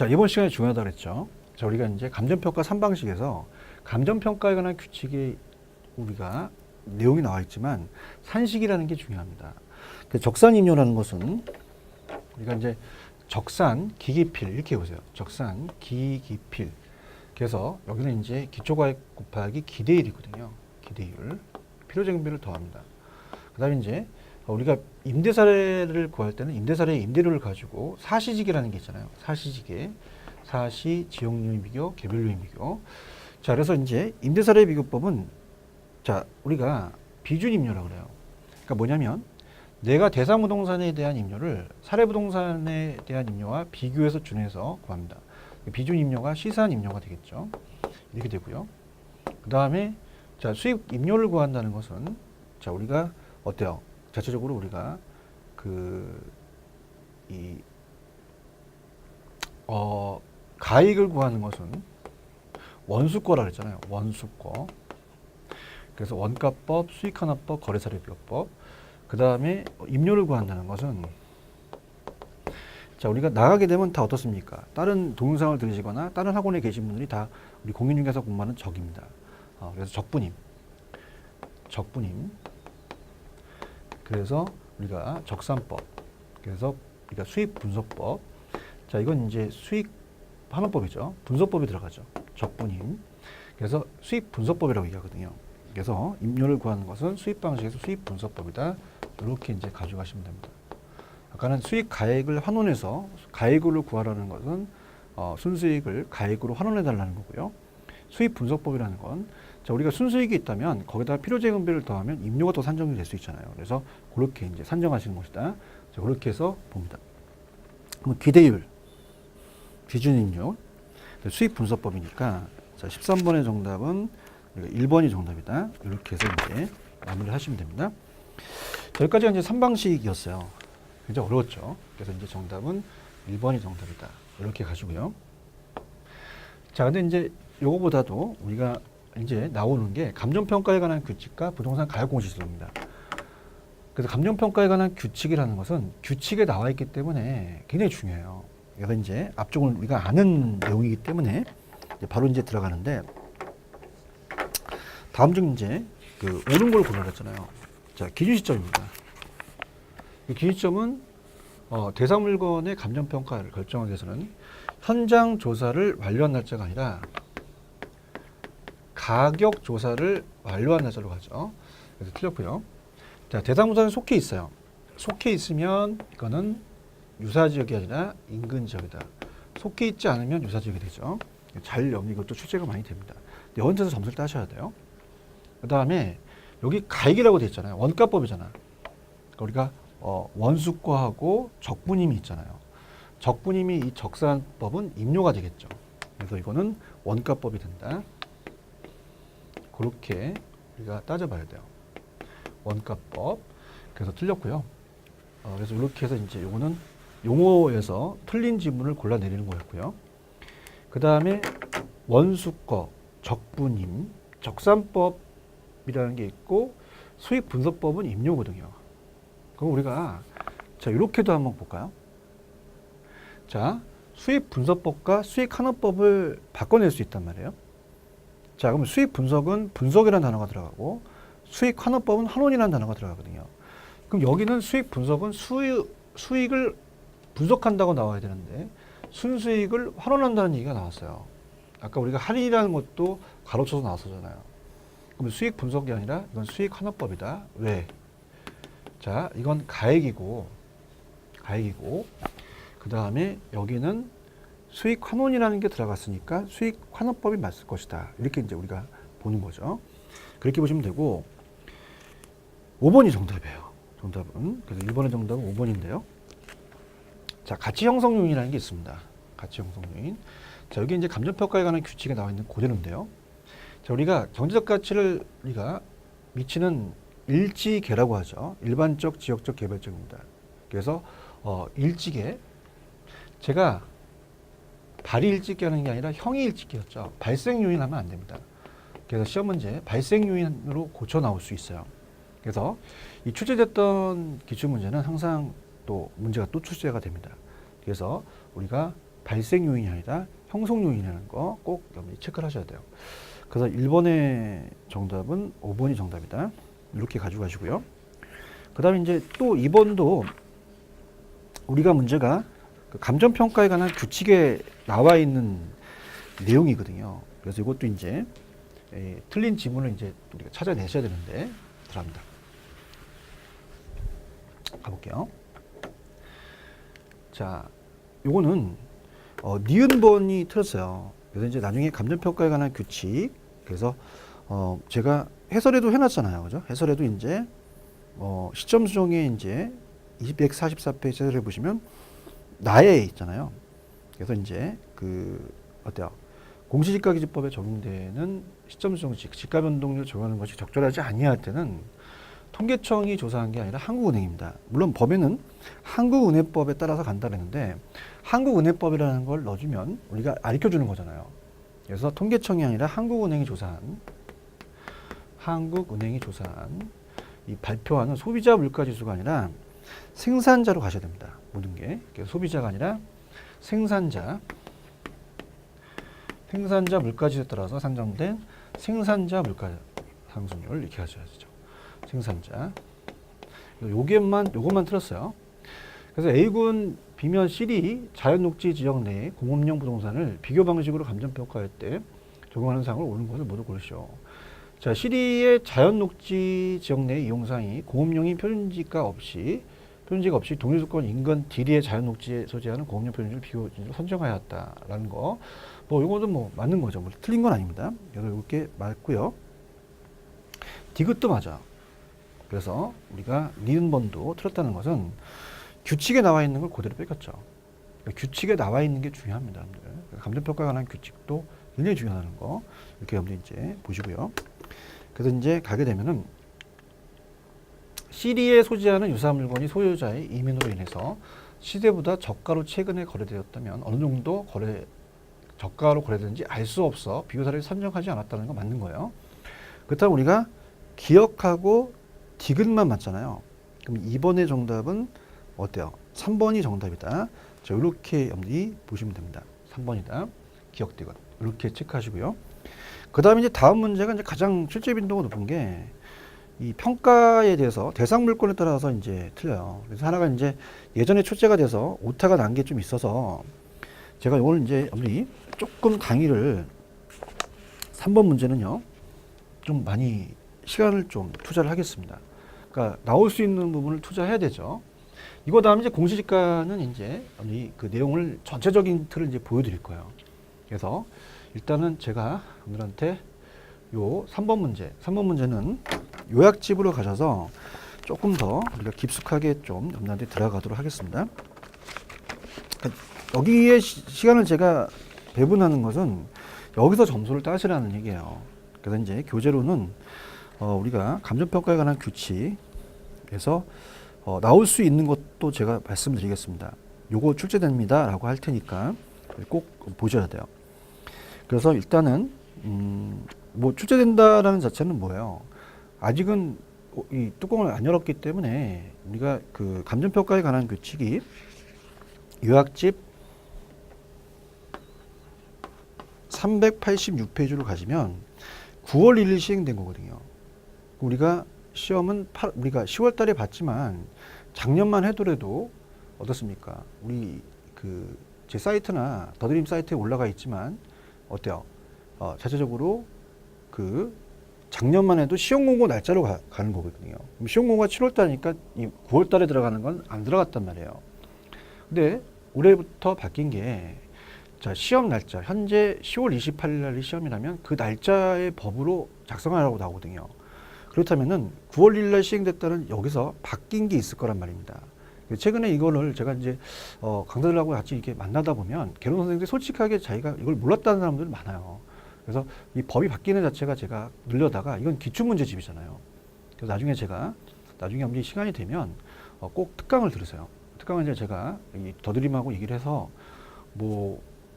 자, 이번 시간에 중요하다고 그랬죠. 자, 우리가 이제 감정평가 3방식에서 감정평가에 관한 규칙이 우리가 내용이 나와 있지만 산식이라는 게 중요합니다. 그 적산임료라는 것은 우리가 이제 적산 기기필 이렇게 보세요. 적산 기기필. 그래서 여기는 이제 기초과액 곱하기 기대율이거든요. 기대율. 필요적인비를 더합니다. 그다음에 이제 우리가 임대사례를 구할 때는 임대사례의 임대료를 가지고 사시지계라는 게 있잖아요. 사시지계, 사시, 지역요인 비교, 개별요인 비교. 자, 그래서 이제 임대사례 비교법은 자, 우리가 비준임료라고 그래요. 그러니까 뭐냐면 내가 대상부동산에 대한 임료를 사례부동산에 대한 임료와 비교해서 준해서 구합니다. 비준임료가 시세한임료가 되겠죠. 이렇게 되고요. 그 다음에 자, 수익 임료를 구한다는 것은 자, 우리가 어때요? 자체적으로 우리가 가액을 구하는 것은 원수거라 그랬잖아요. 원수거. 그래서 원가법, 수익하나법, 거래사례비교법. 그 다음에 임료를 구한다는 것은 자, 우리가 나가게 되면 다 어떻습니까? 다른 동영상을 들으시거나 다른 학원에 계신 분들이 다 우리 공인중개사 공부하는 적입니다. 그래서 적분임. 그래서 우리가 적산법. 그래서 우리가 수익분석법. 자, 이건 이제 수익환원법이죠. 분석법이 들어가죠. 적분임. 그래서 수익분석법이라고 얘기하거든요. 그래서 임료를 구하는 것은 수익방식에서 수익분석법이다. 이렇게 이제 가져가시면 됩니다. 아까는 수익 가액을 환원해서 가액으로 구하라는 것은 순수익을 가액으로 환원해 달라는 거고요. 수익 분석법이라는 건 자, 우리가 순수익이 있다면 거기다 필요재금비를 더하면 임료가 더 산정이 될 수 있잖아요. 그래서 그렇게 이제 산정하시는 것이다. 자, 그렇게 해서 봅니다. 그럼 기대율, 기준임료, 수익 분석법이니까 자, 13번의 정답은 1번이 정답이다. 이렇게 해서 이제 마무리를 하시면 됩니다. 자, 여기까지가 이제 3방식이었어요. 굉장히 어려웠죠. 그래서 이제 정답은 1번이 정답이다. 이렇게 가지고요. 자, 근데 이제 요거보다도 우리가 이제 나오는 게 감정평가에 관한 규칙과 부동산 가격공시제도입니다. 그래서 감정평가에 관한 규칙이라는 것은 규칙에 나와 있기 때문에 굉장히 중요해요. 그래서 이제 앞쪽은 우리가 아는 내용이기 때문에 이제 바로 이제 들어가는데 다음 중 이제 옳은 걸 고르라 했잖아요. 자, 기준 시점입니다. 이 기준 시점은 대상 물건의 감정평가를 결정하기 위해서는 현장 조사를 완료한 날짜가 아니라 가격 조사를 완료한 날짜로 가죠. 그래서 틀렸고요. 자, 대상 부동산에 속해 있어요. 속해 있으면 이거는 유사지역이 아니라 인근 지역이다. 속해 있지 않으면 유사지역이 되죠. 잘 이것도 출제가 많이 됩니다. 여기서 점수를 따셔야 돼요. 그 다음에 여기 가액이라고 되어 있잖아요. 원가법이잖아. 그러니까 우리가 원수과하고 적분임이 있잖아요. 적분임이 이 적산법은 임료가 되겠죠. 그래서 이거는 원가법이 된다. 그렇게 우리가 따져봐야 돼요. 원가법. 그래서 틀렸고요. 그래서 이렇게 해서 이제 요거는 용어에서 틀린 지문을 골라내리는 거였고요. 그 다음에 원수거, 적분임, 적산법이라는 게 있고 수익 분석법은 임료거든요. 그럼 우리가 자, 이렇게도 한번 볼까요? 자, 수익 분석법과 수익 환원법을 바꿔낼 수 있단 말이에요. 자, 그럼 수익 분석은 분석이라는 단어가 들어가고 수익 환원법은 환원이라는 단어가 들어가거든요. 그럼 여기는 수익 분석은 수익을 분석한다고 나와야 되는데 순수익을 환원한다는 얘기가 나왔어요. 아까 우리가 할인이라는 것도 가로쳐서 나왔었잖아요. 그럼 수익 분석이 아니라 이건 수익 환원법이다. 왜? 자, 이건 가액이고 그 다음에 여기는 수익 환원이라는 게 들어갔으니까 수익 환원법이 맞을 것이다. 이렇게 이제 우리가 보는 거죠. 그렇게 보시면 되고 5번이 정답이에요. 정답은 그래서 1번의 정답은 5번인데요. 자, 가치 형성 요인이라는 게 있습니다. 가치 형성 요인. 자, 여기 이제 감정평가에 관한 규칙이 나와 있는 그대로인데요. 자, 우리가 경제적 가치를 우리가 미치는 일지계라고 하죠. 일반적, 지역적, 개별적입니다. 그래서 일지계 제가 발이 일찍게 하는 게 아니라 형이 일찍게 였죠. 발생 요인 하면 안 됩니다. 그래서 시험 문제 발생 요인으로 고쳐 나올 수 있어요. 그래서 이 출제됐던 기출 문제는 항상 또 문제가 또 출제가 됩니다. 그래서 우리가 발생 요인이 아니라 형성 요인이라는 거 꼭 여러분이 체크를 하셔야 돼요. 그래서 1번의 정답은 5번이 정답이다. 이렇게 가지고 가시고요. 그 다음에 이제 또 2번도 우리가 문제가 그 감정평가에 관한 규칙에 나와 있는 내용이거든요. 그래서 이것도 이제 틀린 지문을 이제 우리가 찾아내셔야 되는데 들어갑니다. 가볼게요. 자, 요거는 니은번이 틀렸어요. 그래서 이제 나중에 감정평가에 관한 규칙, 그래서 제가 해설에도 해놨잖아요, 그죠? 해설에도 이제 시점 수정에 이제 244페이지 해설해 보시면 나에 있잖아요. 그래서 이제 어때요? 공시지가기준법에 적용되는 시점 수정식, 지가 변동률 적용하는 것이 적절하지 아니할 때는 통계청이 조사한 게 아니라 한국은행입니다. 물론 법에는 한국은행법에 따라서 간다고 했는데 한국은행법이라는 걸 넣어주면 우리가 가르쳐주는 거잖아요. 그래서 통계청이 아니라 한국은행이 조사한 이 발표하는 소비자 물가지수가 아니라 생산자로 가셔야 됩니다. 모든 게. 그래서 소비자가 아니라 생산자 물가지수에 따라서 산정된 생산자 물가 상승률 이렇게 가셔야죠. 생산자. 요것만 틀었어요. 그래서 A군 B면 C이 자연녹지 지역 내 공업용 부동산을 비교 방식으로 감정평가할 때 적용하는 사항을 옳은 것을 모두 고르시오. 자, C의 자연녹지 지역 내 이용사항이 공업용인 표준지가 없이 동일 조건 인근 D의 자연녹지에 소재하는 공업용 표준지를 비교준으로 선정하였다라는 거. 이것도 맞는 거죠. 틀린 건 아닙니다. 그래서 이렇게 맞고요. 디귿도 맞아. 그래서 우리가 니은번도 틀렸다는 것은 규칙에 나와 있는 걸 그대로 뺏겼죠. 규칙에 나와 있는 게 중요합니다, 여러분들. 감정평가에 관한 규칙도 굉장히 중요하다는 거 이렇게 여러분들 이제 보시고요. 그래서 이제 가게 되면은 C리에 소지하는 유사 물건이 소유자의 이민으로 인해서 시세보다 저가로 최근에 거래되었다면 어느 정도 저가로 거래되는지 알 수 없어 비교사를 선정하지 않았다는 거 맞는 거예요. 그렇다면 우리가 기억하고 디귿만 맞잖아요. 그럼 2번의 정답은 어때요? 3번이 정답이다. 자, 이렇게 여러분들이 보시면 됩니다. 3번이다. 기억 디귿. 이렇게 체크하시고요. 그 다음에 이제 다음 문제가 이제 가장 실제 빈도가 높은 게 이 평가에 대해서 대상 물건에 따라서 이제 틀려요. 그래서 하나가 이제 예전에 출제가 돼서 오타가 난 게 좀 있어서 제가 오늘 이제 여러분이 조금 강의를 3번 문제는요. 좀 많이 시간을 좀 투자를 하겠습니다. 그러니까 나올 수 있는 부분을 투자해야 되죠. 이거 다음에 이제 공시지가는 이제 그 내용을 전체적인 틀을 이제 보여드릴 거예요. 그래서 일단은 제가 오늘한테 요 3번 문제는 요약집으로 가셔서 조금 더 우리가 깊숙하게 좀 여러분한테 들어가도록 하겠습니다. 여기에 시간을 제가 배분하는 것은 여기서 점수를 따시라는 얘기예요. 그래서 이제 교재로는 우리가 감정평가에 관한 규칙에서 나올 수 있는 것도 제가 말씀드리겠습니다. 요거 출제됩니다 라고 할 테니까 꼭 보셔야 돼요. 그래서 일단은 출제된다라는 자체는 뭐예요? 아직은 이 뚜껑을 안 열었기 때문에 우리가 그 감정평가에 관한 규칙이 요약집 386페이지로 가시면 9월 1일 시행된 거거든요. 우리가 시험은 우리가 10월 달에 봤지만 작년만 해더라도 어떻습니까? 우리 제 사이트나 더드림 사이트에 올라가 있지만 어때요? 자체적으로 작년만 해도 시험 공고 날짜로 가는 거거든요. 그럼 시험 공고가 7월 달이니까 이 9월 달에 들어가는 건 안 들어갔단 말이에요. 근데 올해부터 바뀐 게 자, 시험 날짜 현재 10월 28일 날이 시험이라면 그 날짜의 법으로 작성하라고 나오거든요. 그렇다면은 9월 1일 날 시행됐다는 여기서 바뀐 게 있을 거란 말입니다. 최근에 이거를 제가 이제 강사들하고 같이 이렇게 만나다 보면 개론 선생님들이 솔직하게 자기가 이걸 몰랐다는 사람들이 많아요. 그래서 이 법이 바뀌는 자체가 제가 늘려다가 이건 기출문제집이잖아요. 그래서 나중에 여러분이 시간이 되면 꼭 특강을 들으세요. 특강은 이제 제가 더드림하고 얘기를 해서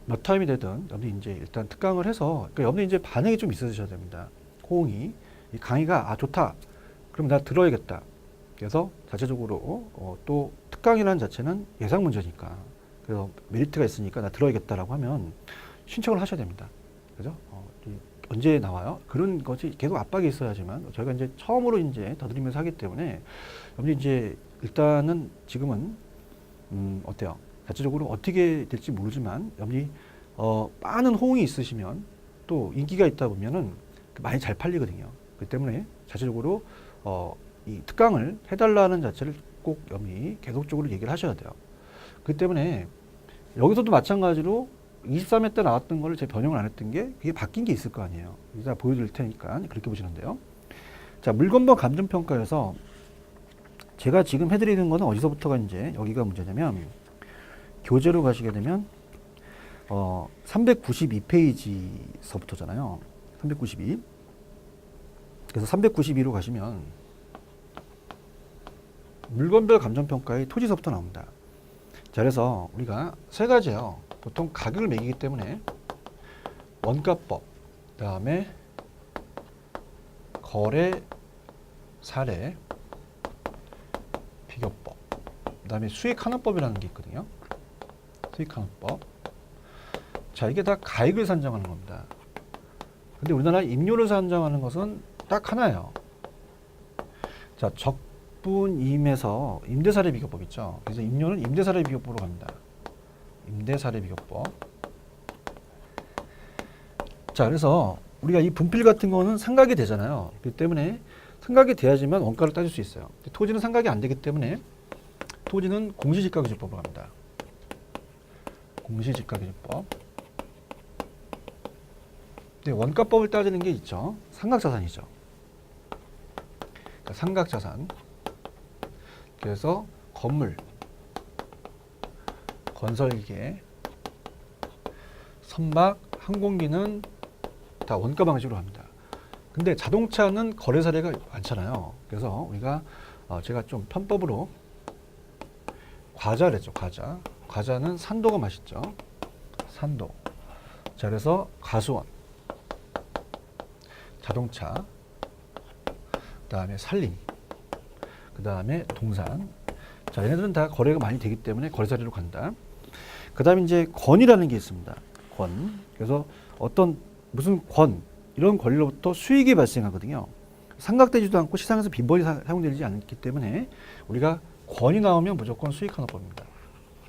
몇 타임이 되든 여러분이 이제 일단 특강을 해서 그러니까 여러분이 이제 반응이 좀 있으셔야 됩니다. 호응이 이 강의가 좋다. 그럼 나 들어야겠다. 그래서 자체적으로 또 특강이라는 자체는 예상 문제니까 그래서 메리트가 있으니까 나 들어야겠다라고 하면 신청을 하셔야 됩니다. 그죠? 언제 나와요? 그런 것이 계속 압박이 있어야지만 저희가 이제 처음으로 이제 더드리면서 하기 때문에 여러분이 이제 일단은 지금은 어때요? 자체적으로 어떻게 될지 모르지만 여러분이 많은 호응이 있으시면 또 인기가 있다 보면은 많이 잘 팔리거든요. 그렇기 때문에 자체적으로 이 특강을 해달라는 자체를 꼭 여러분이 계속적으로 얘기를 하셔야 돼요. 그렇기 때문에 여기서도 마찬가지로 23회 때 나왔던 거를 제가 변형을 안 했던 게 그게 바뀐 게 있을 거 아니에요. 이따 보여드릴 테니까 그렇게 보시면 돼요. 자, 물건번 감정평가에서 제가 지금 해드리는 거는 어디서부터가 이제 여기가 문제냐면 교재로 가시게 되면 392페이지서부터잖아요. 392. 그래서 392로 가시면 물건별 감정평가의 토지서부터 나옵니다. 자, 그래서 우리가 세 가지예요. 보통 가격을 매기기 때문에 원가법, 그 다음에 거래 사례 비교법, 그 다음에 수익환원법이라는 게 있거든요. 수익환원법. 자, 이게 다 가액을 산정하는 겁니다. 근데 우리나라 임료를 산정하는 것은 딱 하나예요. 자, 적분임에서 임대사례 비교법 있죠. 그래서 임료는 임대사례 비교법으로 갑니다. 임대사례 비교법. 자, 그래서 우리가 이 분필 같은 거는 상각이 되잖아요. 그렇기 때문에 상각이 돼야지만 원가를 따질 수 있어요. 토지는 상각이 안 되기 때문에 토지는 공시지가기준법으로 갑니다. 공시지가기준법. 근데 원가법을 따지는 게 있죠. 삼각자산이죠. 그러니까 삼각자산. 그래서 건물, 건설기계, 선박, 항공기는 다 원가 방식으로 합니다. 근데 자동차는 거래 사례가 많잖아요. 그래서 우리가 제가 좀 편법으로 과자를 했죠. 과자. 과자는 산도가 맛있죠. 산도. 자, 그래서 가수원, 자동차, 그 다음에 산림, 그 다음에 동산. 자, 얘네들은 다 거래가 많이 되기 때문에 거래 사례로 간다. 그 다음에 이제 권이라는 게 있습니다. 권. 그래서 무슨 권, 이런 권리로부터 수익이 발생하거든요. 상각되지도 않고 시장에서 빈번히 사용되지 않기 때문에 우리가 권이 나오면 무조건 수익환원법입니다.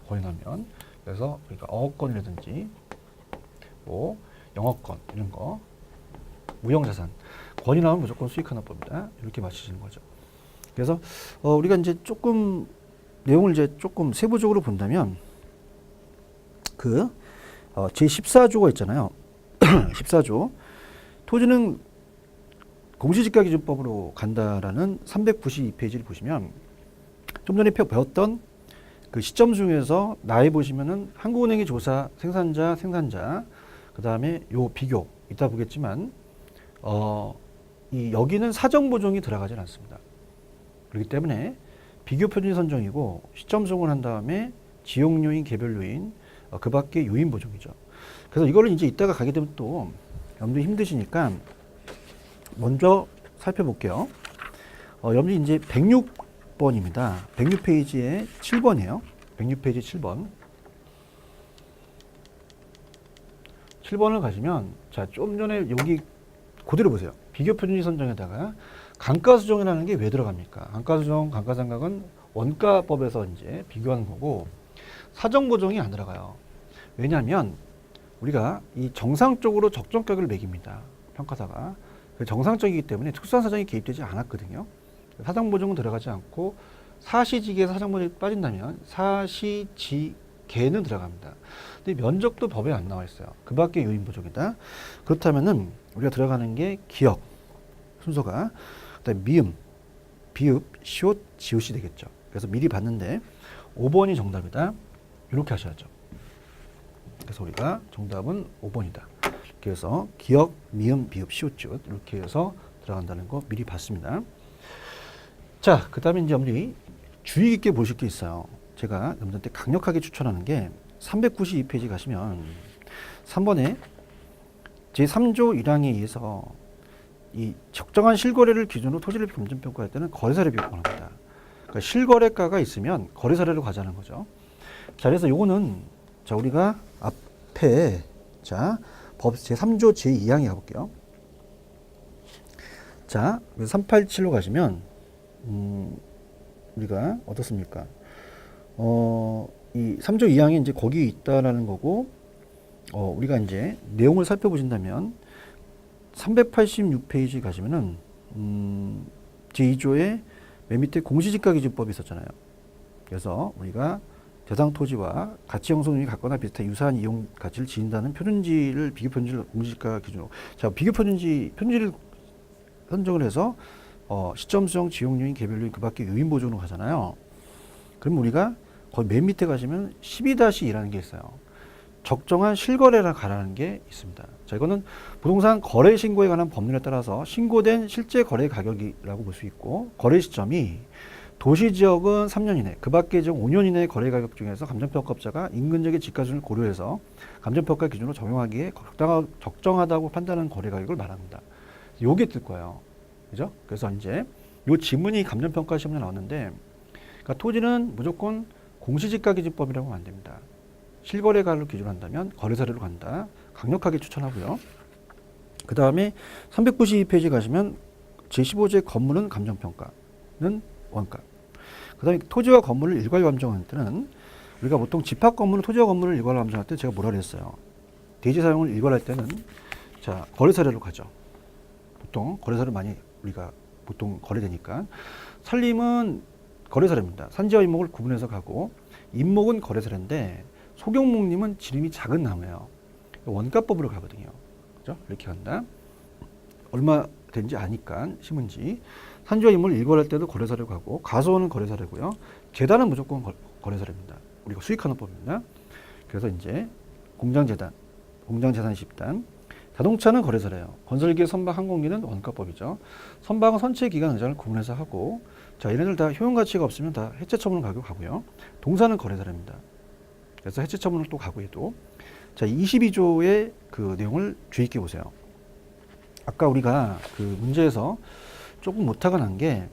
권이 나오면. 그래서 우리가 어업권이라든지 뭐 영업권 이런 거, 무형자산 권이 나오면 무조건 수익환원법입니다. 이렇게 맞추시는 거죠. 그래서 우리가 이제 조금 내용을 이제 조금 세부적으로 본다면 그 제14조가 있잖아요. 14조. 토지는 공시지가기준법으로 간다라는 392페이지를 보시면 좀 전에 배웠던 그 시점 중에서 나에 보시면은 한국은행의 조사 생산자, 그 다음에 요 비교 이따 보겠지만 여기는 사정보종이 들어가질 않습니다. 그렇기 때문에 비교 표준이 선정이고 시점 수정을 한 다음에 지역 요인, 개별 요인, 그 밖에 요인 보종이죠. 그래서 이거를 이제 이따가 가게 되면 또 여러분들 힘드시니까 먼저 살펴볼게요. 여러분들 이제 106번입니다. 106페이지에 7번이에요. 106페이지 7번. 7번을 가시면 자, 좀 전에 여기 그대로 보세요. 비교 표준이 선정에다가 감가수정이라는 게 왜 들어갑니까? 감가수정, 감가상각은 원가법에서 이제 비교하는 거고 사정보정이 안 들어가요. 왜냐하면 우리가 이 정상적으로 적정가격을 매깁니다. 평가사가. 정상적이기 때문에 특수한 사정이 개입되지 않았거든요. 사정보정은 들어가지 않고 사시지계에서 사정보정이 빠진다면 사시지계는 들어갑니다. 근데 면적도 법에 안 나와 있어요. 그 밖에 요인보정이다. 그렇다면은 우리가 들어가는 게 기역 순서가 그다음에 미음, 비읍, 시옷, 지읒이 되겠죠. 그래서 미리 봤는데 5번이 정답이다. 이렇게 하셔야죠. 그래서 우리가 정답은 5번이다. 그래서 기역, 미음, 비읍, 시옷, 지읒 이렇게 해서 들어간다는 거 미리 봤습니다. 자, 그 다음에 이제 여러분들이 주의 깊게 보실 게 있어요. 제가 여러분들한테 강력하게 추천하는 게 392페이지 가시면 3번에 제3조 1항에 의해서 이 적정한 실거래를 기준으로 토지를 감정평가할 때는 거래사례 비교를 합니다. 그러니까 실거래가가 있으면 거래사례로 가자는 거죠. 자, 그래서 요거는 자, 우리가 앞에 자, 법 제3조 제2항에 가볼게요. 자, 387로 가시면 우리가 어떻습니까? 이 3조 2항이 이제 거기 있다라는 거고, 우리가 이제 내용을 살펴보신다면 386페이지 가시면은 제2조의 맨 밑에 공시지가기준법이 있었잖아요. 그래서 우리가 대상 토지와 가치 형성률이 같거나 비슷한 유사한 이용 가치를 지닌다는 표준지를 비교 표준지를 공시지가 기준으로, 자, 비교 표준지를 선정을 해서 시점 수정, 지용료인, 개별료인 그 밖에 요인 보존으로 가잖아요. 그럼 우리가 거의 맨 밑에 가시면 12-2라는 게 있어요. 적정한 실거래라 가라는 게 있습니다. 자, 이거는 부동산 거래 신고에 관한 법률에 따라서 신고된 실제 거래 가격이라고 볼 수 있고, 거래 시점이 도시 지역은 3년 이내, 그 밖의 지역 5년 이내의 거래 가격 중에서 감정평가업자가 인근 지역의 집가 수준을 고려해서 감정평가 기준으로 적용하기에 적정하다고 판단하는 거래 가격을 말합니다. 요게 뜰 거예요. 그죠? 그래서 이제 요 지문이 감정평가 시험에 나왔는데, 그러니까 토지는 무조건 공시지가기준법이라고 하면 안 됩니다. 실거래가를 기준으로 한다면 거래사례로 간다. 강력하게 추천하고요. 그 다음에 392페이지 가시면 제15제 건물은 감정평가는 원가. 그 다음에 토지와 건물을 일괄 감정할 때는 우리가 보통 집합 건물은 토지와 건물을 일괄 감정할 때 제가 뭐라 그랬어요. 대지 사용을 일괄할 때는 자, 거래사례로 가죠. 보통 거래사례 많이 우리가 보통 거래되니까. 산림은 거래사례입니다. 산지와 임목을 구분해서 가고, 임목은 거래사례인데 소경목림은 지름이 작은 나무예요. 원가법으로 가거든요. 그죠? 이렇게 간다. 얼마 된지 아니까 심은지. 산지와 임목을 일괄할 때도 거래사례로 가고, 가소원은 거래사례고요. 재단은 무조건 거래사례입니다. 우리가 수익하는 법입니다. 그래서 이제 공장재단, 공장재산 집단, 자동차는 거래사례예요. 건설기계, 선박, 항공기는 원가법이죠. 선박은 선체 기간 의장을 구분해서 하고, 자, 얘네들 다 효용 가치가 없으면 다 해체 처분 가격 가고요. 동사는 거래사례입니다. 그래서 해체 처분을 또 가고 해도, 자, 22조의 그 내용을 주의 있게 보세요. 아까 우리가 그 문제에서 조금 못하가 난 게,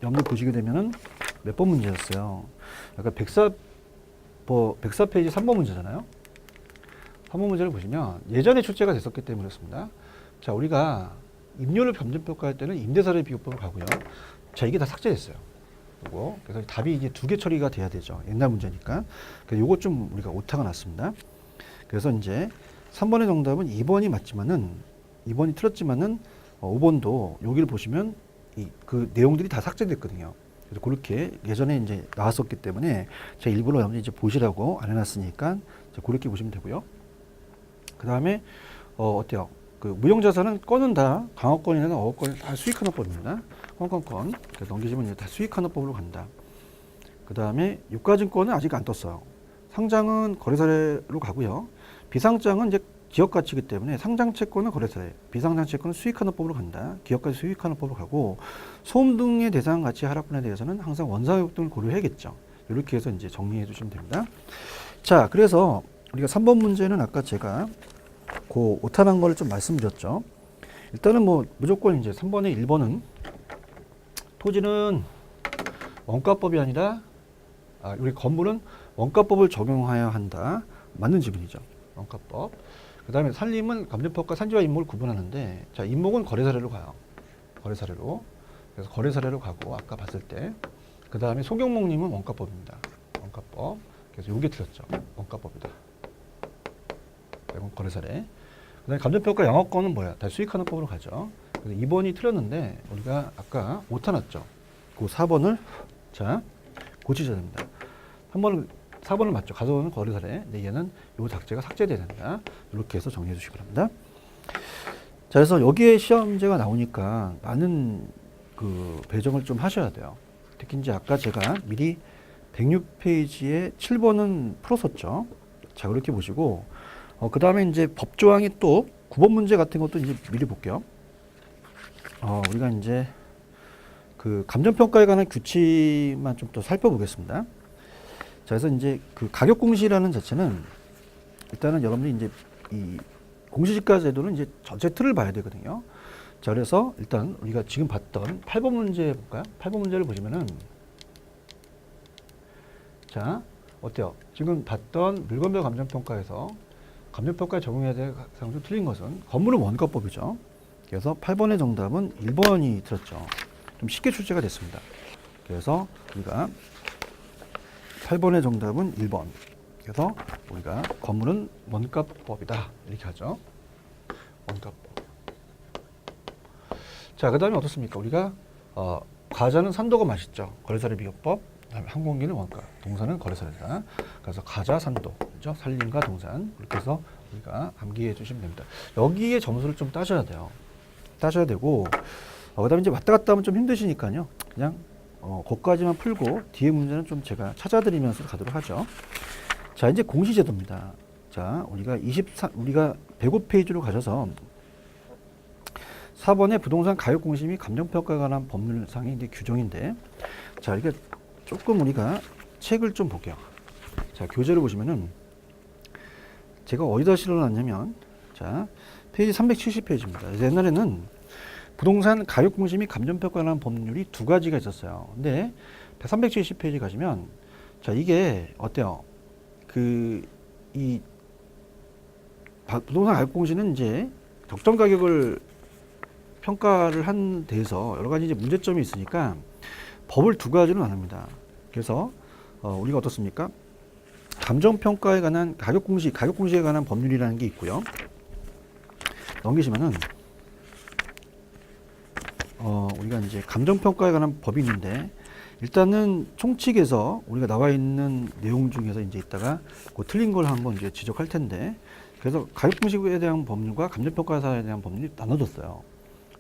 여러분들 보시게 되면은 몇 번 문제였어요. 약간 104페이지 3번 문제잖아요. 3번 문제를 보시면 예전에 출제가 됐었기 때문에 그렇습니다. 자, 우리가 임료를 감정평가할 때는 임대사례 비교법으로 가고요. 자, 이게 다 삭제됐어요. 요거. 그래서 답이 이제 2개 처리가 돼야 되죠. 옛날 문제니까. 그래서 요거 좀 우리가 오타가 났습니다. 그래서 이제 3번의 정답은 2번이 맞지만은, 2번이 틀렸지만은 5번도 여기를 보시면 그 내용들이 다 삭제됐거든요. 그래서 그렇게 예전에 이제 나왔었기 때문에 제가 일부러 여러분들 이제 보시라고 안 해놨으니까 그렇게 보시면 되고요. 그 다음에 어때요? 그 무형자산은 건은 다 강화권이나 어업권이 다 수익환원법입니다. 건건건 넘기시면 이제 다 수익환원법으로 간다. 그 다음에 유가증권은 아직 안 떴어요. 상장은 거래사례로 가고요. 비상장은 이제 기업가치이기 때문에 상장채권은 거래사례, 비상장채권은 수익환원법으로 간다. 기업가치 수익환원법으로 가고, 소음 등의 대상 가치 하락분에 대해서는 항상 원상효과 등을 고려해야겠죠. 이렇게 해서 이제 정리해 주시면 됩니다. 자, 그래서 우리가 3번 문제는 아까 제가 그 오타난 걸 좀 말씀드렸죠. 일단은 뭐 무조건 이제 3번에 1번은 토지는 원가법이 아니라 우리 건물은 원가법을 적용해야 한다. 맞는 지문이죠. 원가법. 그 다음에 산림은 감정평가 산지와 임목을 구분하는데, 자, 임목은 거래사례로 가요. 거래사례로. 그래서 거래사례로 가고, 아까 봤을 때. 그 다음에 소경목림은 원가법입니다. 원가법. 그래서 요게 틀렸죠. 원가법이다. 이건 거래사례. 그 다음에 감정평가 영업권은 뭐야? 다 수익하는 법으로 가죠. 그래서 2번이 틀렸는데, 우리가 아까 오타 났죠. 그 4번을, 자, 고치셔야 됩니다. 4번을 맞죠. 가소는 거래사례. 근데 얘는 요 작제가 삭제돼야 된다. 이렇게 해서 정리해 주시기 바랍니다. 자, 그래서 여기에 시험제가 나오니까 많은 그 배정을 좀 하셔야 돼요. 특히 이제 아까 제가 미리 106페이지에 7번은 풀었었죠. 자, 그렇게 보시고, 그 다음에 이제 법조항이 또 9번 문제 같은 것도 이제 미리 볼게요. 우리가 이제 그 감정평가에 관한 규칙만 좀 더 살펴보겠습니다. 자, 그래서 이제 그 가격공시라는 자체는 일단은 여러분들이 이제 이 공시지가 제도는 이제 전체 틀을 봐야 되거든요. 자, 그래서 일단 우리가 지금 봤던 8번 문제 볼까요? 8번 문제를 보시면은 자, 어때요? 지금 봤던 물건별 감정평가에서 감정평가에 적용해야 될 사항 중 틀린 것은 건물은 원가법이죠. 그래서 8번의 정답은 1번이 들었죠. 좀 쉽게 출제가 됐습니다. 그래서 우리가 8번의 정답은 1번. 그래서 우리가 건물은 원가법이다. 이렇게 하죠. 원가법. 자, 그 다음에 어떻습니까? 우리가 과자는 산도가 맛있죠. 거래사례 비교법. 그다음에 항공기는 원가, 동사는 거래사례다. 그래서 과자, 산도, 그죠? 산림과 동산. 그렇게 해서 우리가 암기해 주시면 됩니다. 여기에 점수를 좀 따셔야 돼요. 따셔야 되고, 그다음에 이제 왔다 갔다 하면 좀 힘드시니까요. 그냥 거기까지만 풀고 뒤에 문제는 좀 제가 찾아드리면서 가도록 하죠. 자, 이제 공시제도입니다. 자, 우리가 105페이지로 가셔서 4번의 부동산 가격 공시 및 감정평가에 관한 법률상의 이제 규정인데, 자, 이게 조금 우리가 책을 좀 볼게요. 자, 교재를 보시면은 제가 어디다 실어놨냐면, 자, 페이지 370페이지입니다. 옛날에는 부동산 가격 공시 및 감정평가에 관한 법률이 두 가지가 있었어요. 근데 370페이지 가시면, 자, 이게 어때요? 이 부동산 가격 공시는 이제 적정 가격을 평가를 한 데에서 여러 가지 이제 문제점이 있으니까 법을 두 가지로 나눕니다. 그래서 우리가 어떻습니까? 감정평가에 관한 가격 공시에 관한 법률이라는 게 있고요. 넘기시면은 우리가 이제 감정평가에 관한 법이 있는데, 일단은 총칙에서 우리가 나와 있는 내용 중에서 이제 이따가 그 틀린 걸 한번 이제 지적할 텐데, 그래서 가격 공시에 대한 법률과 감정평가에 대한 법률이 나눠졌어요.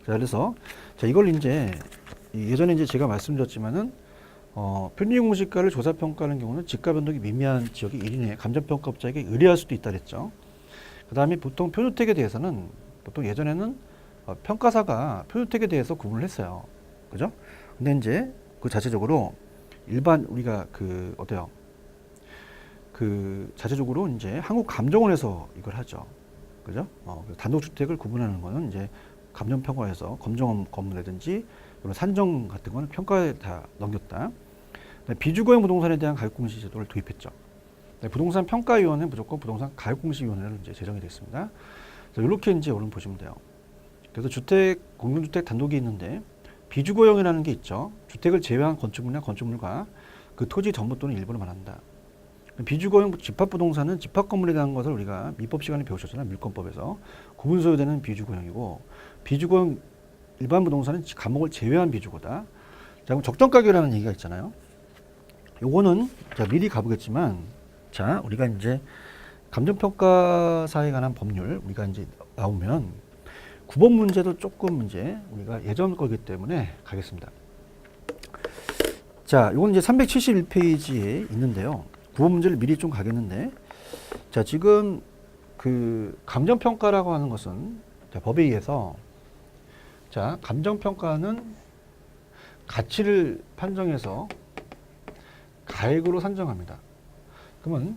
자, 그래서 자, 이걸 이제 예전에 이제 제가 말씀드렸지만은 편의 공시가를 조사 평가하는 경우는 지가 변동이 미미한 지역의 1인 이내 감정평가업자에게 의뢰할 수도 있다 그랬죠. 그다음에 보통 표주택에 대해서는 보통 예전에는 평가사가 표주택에 대해서 구분을 했어요. 그죠? 근데 이제 그 자체적으로 일반 우리가 어때요? 자체적으로 이제 한국감정원에서 이걸 하죠. 그죠? 단독주택을 구분하는 거는 이제 감정평가에서 검정 건물이라든지 산정 같은 거는 평가에 다 넘겼다. 비주거용 부동산에 대한 가격공시 제도를 도입했죠. 부동산 평가위원회는 무조건 부동산 가격공시위원회를 이제 제정이 됐습니다. 이렇게 이제 오늘 보시면 돼요. 그래서 공동주택 단독이 있는데 비주거용이라는 게 있죠. 주택을 제외한 건축물이나 건축물과 그 토지 전부 또는 일부를 말한다. 비주거용 집합부동산은 집합건물이라는 것을 우리가 민법 시간에 배우셨잖아요. 밀권법에서 구분 소유되는 비주거용이고, 비주거용 일반 부동산은 감옥을 제외한 비주거다. 자, 그럼 적정가격이라는 얘기가 있잖아요. 요거는 자, 미리 가보겠지만, 자, 우리가 이제 감정평가사에 관한 법률 우리가 이제 나오면 9번 문제도 조금 이제 우리가 예전 거기 때문에 가겠습니다. 자, 이건 이제 371페이지에 있는데요. 9번 문제를 미리 좀 가겠는데, 자, 지금 감정평가라고 하는 것은 자, 법에 의해서 자, 감정평가는 가치를 판정해서 가액으로 산정합니다. 그러면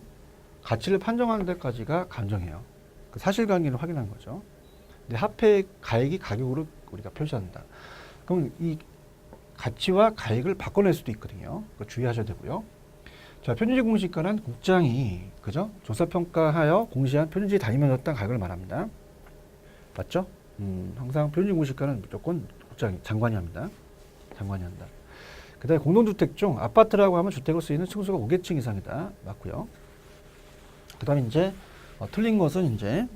가치를 판정하는 데까지가 감정이에요. 그 사실관계를 확인하는 거죠. 근데 합해 가액이 가격으로 우리가 표시한다. 그럼 이 가치와 가액을 바꿔낼 수도 있거든요. 그거 주의하셔야 되고요. 자, 표준지 공시가는 국장이 그죠? 조사평가하여 공시한 표준지 단위면적 당 가격을 말합니다. 맞죠? 항상 표준지 공시가는 무조건 장관이 합니다. 장관이 한다. 그 다음에 공동주택 중 아파트라고 하면 주택으로 쓰이는 층수가 5계층 이상이다. 맞고요. 그 다음에 이제 틀린 것은 이제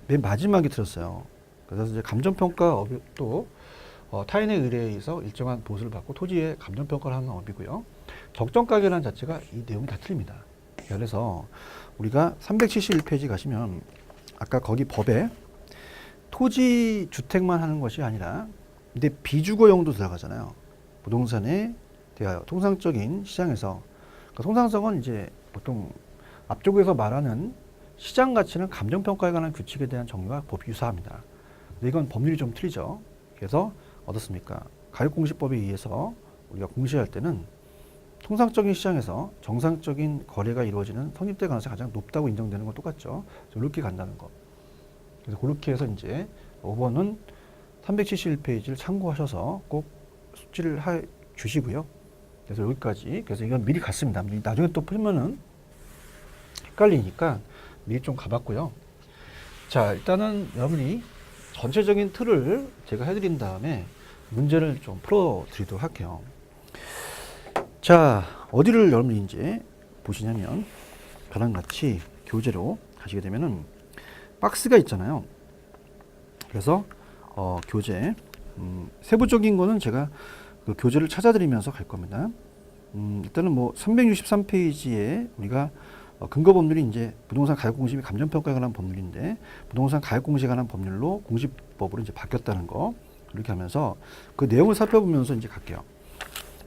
맨 마지막에 들었어요. 그래서 이제 감정평가업도 타인의 의뢰에 의해서 일정한 보수를 받고 토지의 감정평가를 하는 업이고요. 적정가격이라는 자체가 이 내용이 다 틀립니다. 그래서 우리가 371페이지 가시면 아까 거기 법에 토지 주택만 하는 것이 아니라 근데 비주거용도 들어가잖아요. 부동산에 대하여 통상적인 시장에서 그러니까 통상성은 이제 보통 앞쪽에서 말하는 시장 가치는 감정평가에 관한 규칙에 대한 정의와 법이 유사합니다. 근데 이건 법률이 좀 틀리죠. 그래서 어떻습니까? 가격공시법에 의해서 우리가 공시할 때는 통상적인 시장에서 정상적인 거래가 이루어지는 성립될 가능성이 가장 높다고 인정되는 건 똑같죠. 이렇게 간다는 거. 그래서 그렇게 해서 이제 5번은 371페이지를 참고하셔서 꼭 숙지를 해 주시고요. 그래서 여기까지. 그래서 이건 미리 갔습니다. 나중에 또 풀면은 헷갈리니까 미리 좀 가봤고요. 자, 일단은 여러분이 전체적인 틀을 제가 해드린 다음에 문제를 좀 풀어드리도록 할게요. 자, 어디를 여러분이 이제 보시냐면 저랑 같이 교재로 가시게 되면은 박스가 있잖아요. 그래서 교재 세부적인 거는 제가 그 교재를 찾아드리면서 갈 겁니다. 일단은 뭐 363페이지에 우리가 근거 법률이 이제 부동산 가격 공시 및 감정평가에 관한 법률인데 부동산 가격 공시에 관한 법률로 공시법으로 이제 바뀌었다는 거 이렇게 하면서 그 내용을 살펴보면서 이제 갈게요.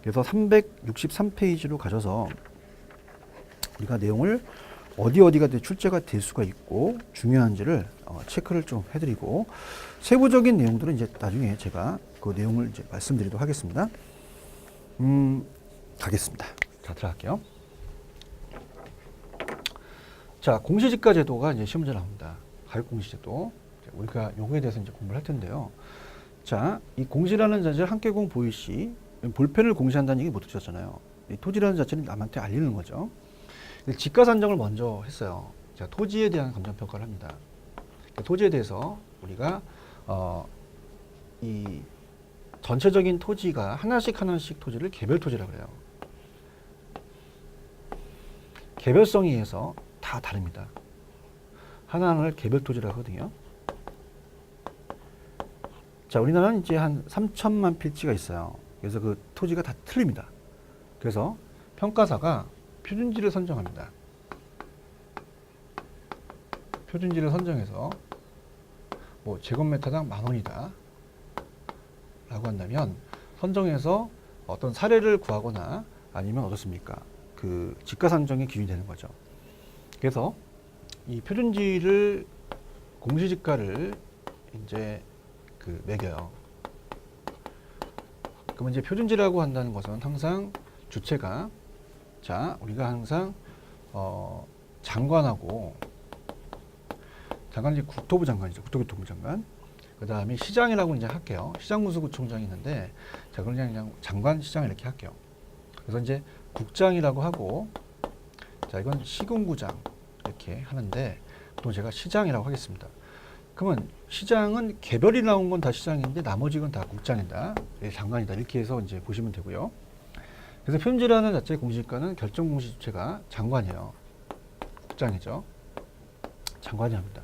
그래서 363페이지로 가셔서 우리가 내용을 어디가 출제가 될 수가 있고 중요한지를 체크를 좀 해드리고 세부적인 내용들은 이제 나중에 제가 그 내용을 이제 말씀드리도록 하겠습니다. 가겠습니다. 자, 들어갈게요. 자, 공시지가 제도가 이제 시험 문제 나옵니다. 가격 공시제도. 우리가 요거에 대해서 이제 공부를 할 텐데요. 자, 이 공시라는 자체를 한계공 보유 시 볼펜을 공시한다는 얘기 못 드렸잖아요. 이 토지라는 자체는 남한테 알리는 거죠. 지가 산정을 먼저 했어요. 자, 토지에 대한 감정평가를 합니다. 토지에 대해서 우리가 이 전체적인 토지가 하나씩 토지를 개별 토지라고 그래요. 개별성에 의해서 다 다릅니다. 하나하나를 개별 토지라고 하거든요. 자, 우리나라는 이제 한 3천만 필지가 있어요. 그래서 그 토지가 다 틀립니다. 그래서 평가사가 표준지를 선정합니다. 표준지를 선정해서 뭐 제곱미터당 10,000원이다 라고 한다면 선정해서 어떤 사례를 구하거나 아니면 어떻습니까? 그 지가 산정의 기준이 되는 거죠. 그래서 이 표준지를 공시지가를 이제 그 매겨요. 그러면 이제 표준지라고 한다는 것은 항상 주체가 자, 우리가 항상 장관하고 장관이 국토부 장관이죠. 국토교통부 장관. 그 다음에 시장이라고 이제 할게요. 시장군수구청장이 있는데 자, 그냥 장관 시장 이렇게 할게요. 그래서 이제 국장이라고 하고 자, 이건 시군구장 이렇게 하는데 또 제가 시장이라고 하겠습니다. 그러면 시장은 개별이 나온 건 다 시장인데 나머지 건 다 국장이다, 장관이다 이렇게 해서 이제 보시면 되고요. 그래서 표준지라는 자체의 공시지가는 결정 공시 주체가 장관이에요. 국장이죠. 장관이 합니다.